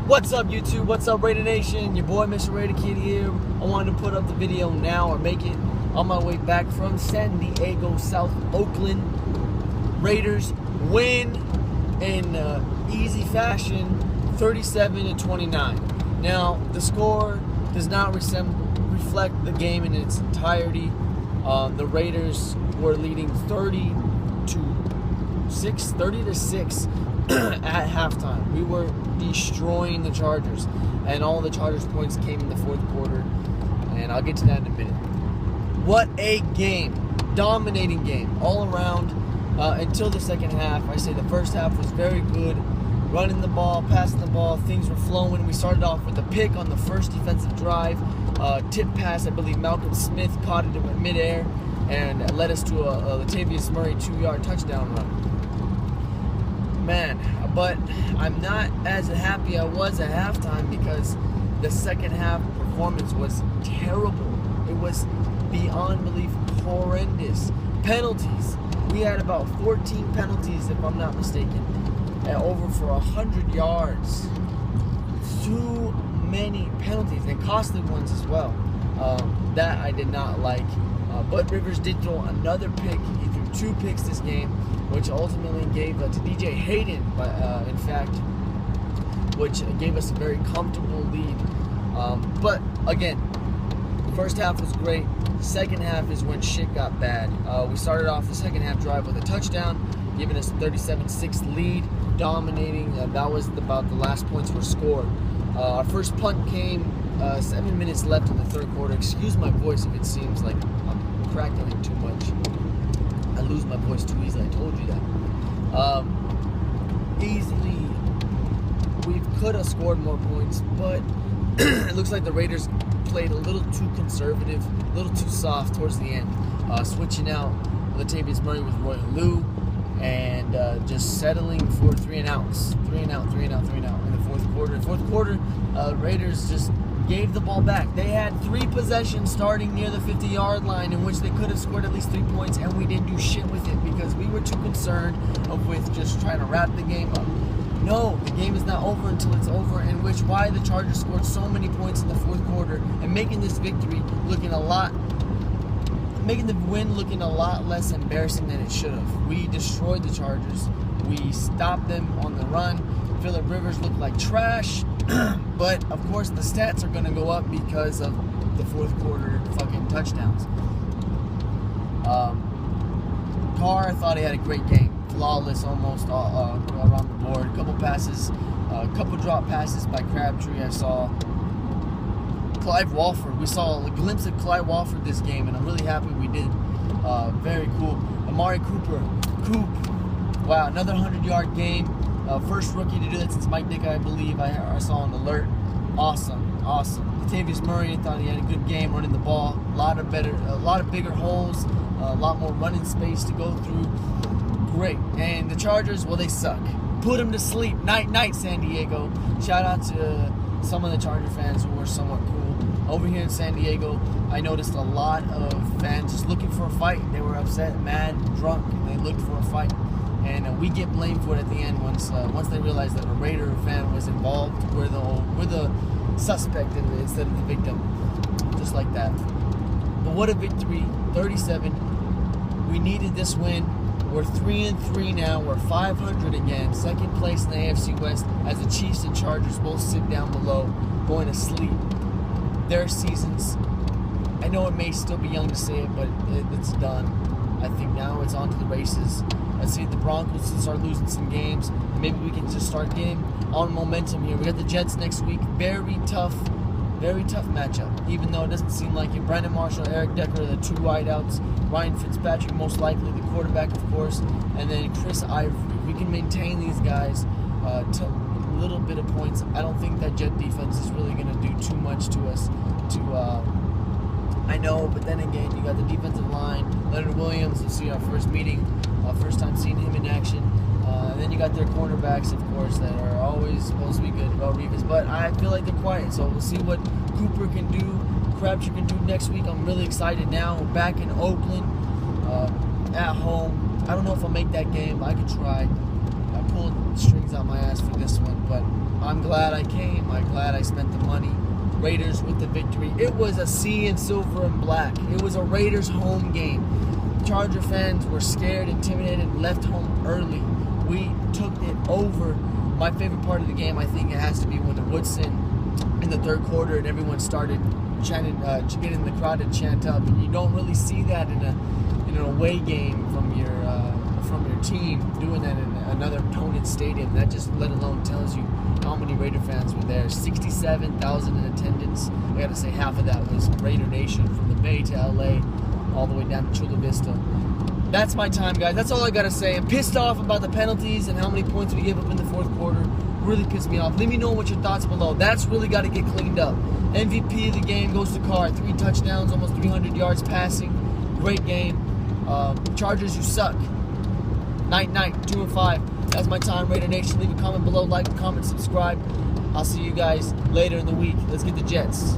What's up, YouTube? What's up, Raider Nation? Your boy, Mr. Raider Kid here. I wanted to put up the video now or make it on my way back from San Diego, South Oakland. Raiders win in easy fashion, 37-29. Now, the score does not reflect the game in its entirety. The Raiders were leading 30-6 at halftime. We were destroying the Chargers, and all the Chargers points came in the fourth quarter, and I'll get to that in a minute. What a game. Dominating game all around until the second half. I say the first half was very good. Running the ball, passing the ball, things were flowing. We started off with a pick on the first defensive drive. Tip pass, I believe Malcolm Smith caught it in midair and led us to a Latavius Murray 2-yard touchdown run. Man, but I'm not as happy I was at halftime because the second half performance was terrible. It was beyond belief horrendous. Penalties. We had about 14 penalties, if I'm not mistaken, at over for 100 yards. Too many penalties, and costly ones as well. That I did not like. But Rivers did throw another pick. He threw 2 picks this game, which ultimately gave to DJ Hayden, in fact, which gave us a very comfortable lead. But again, first half was great. Second half is when shit got bad. We started off the second half drive with a touchdown, giving us a 37-6 lead, dominating. That was about the last points were scored. Our first punt came 7 minutes left in the third quarter. Excuse my voice if it seems like I'm crackling too much. I lose my voice too easily, I told you that. Easily, we could have scored more points, but it looks like the Raiders played a little too conservative, a little too soft towards the end. Switching out Latavius Murray with Roy Lou, and just settling for 3 and outs in the fourth quarter. Fourth quarter, Raiders just gave the ball back. They had 3 possessions starting near the 50-yard line in which they could have scored at least 3 points, and we didn't do shit with it because we were too concerned with just trying to wrap the game up. No, the game is not over until it's over, in which why the Chargers scored so many points in the fourth quarter and making this victory making the win looking a lot less embarrassing than it should have. We destroyed the Chargers. We stopped them on the run. Phillip Rivers looked like trash. But, of course, the stats are going to go up because of the fourth quarter fucking touchdowns. Carr, I thought he had a great game. Flawless almost around the board. A couple passes, a couple drop passes by Crabtree. I saw Clive Walford. We saw a glimpse of Clive Walford this game, and I'm really happy we did. Very cool. Amari Cooper. Wow, another 100-yard game. First rookie to do that since Mike Dick, I believe. I saw an alert. Awesome. Latavius Murray, I thought he had a good game running the ball. A lot of bigger holes, a lot more running space to go through. Great. And the Chargers, well, they suck. Put them to sleep. Night, San Diego. Shout out to some of the Charger fans who were somewhat cool. Over here in San Diego, I noticed a lot of fans just looking for a fight. They were upset, mad, drunk, and they looked for a fight. And we get blamed for it at the end once they realize that a Raider fan was involved. We're the suspect instead of the victim, just like that. But what a victory! 37. We needed this win. We're 3-3 now. We're 500 again. Second place in the AFC West as the Chiefs and Chargers both sit down below, going to sleep. Their seasons. I know it may still be young to say it, but it's done. I think now it's on to the races. Let's see if the Broncos can start losing some games. Maybe we can just start getting on momentum here. We got the Jets next week. Very tough matchup, even though it doesn't seem like it. Brandon Marshall, Eric Decker, the 2 wideouts. Ryan Fitzpatrick, most likely the quarterback, of course. And then Chris Ivory. If we can maintain these guys to a little bit of points, I don't think that Jet defense is really going to do too much to us. I know, but then again, you got the defensive line. Leonard Williams, you'll see our first meeting. First time seeing him in action. And then you got their cornerbacks, of course, that are always supposed to be good. Rivas, but I feel like they're quiet. So we'll see what Cooper can do, Crabtree can do next week. I'm really excited now. We're back in Oakland, at home. I don't know if I'll make that game. I could try. I pulled strings out my ass for this one, but I'm glad I came. I'm glad I spent the money. Raiders with the victory. It was a sea in silver and black. It was a Raiders home game. Charger fans were scared, intimidated, and left home early. We took it over. My favorite part of the game, I think it has to be when the Woodson in the third quarter and everyone started chanting, getting the crowd to chant up. And you don't really see that in an away game from your team doing that in another opponent stadium. That just let alone tells you how many Raider fans were there. 67,000 in attendance. I gotta say half of that was Raider Nation from the Bay to LA, all the way down to Chula Vista. That's my time, guys. That's all I gotta say. I'm pissed off about the penalties and how many points we gave up in the fourth quarter. Really pissed me off. Let me know what your thoughts below. That's really got to get cleaned up. MVP of the game goes to Carr. 3 touchdowns, almost 300 yards passing. Great game. Chargers, you suck. Night, 2-5. That's my time, Raider Nation. Leave a comment below, like, comment, subscribe. I'll see you guys later in the week. Let's get the Jets.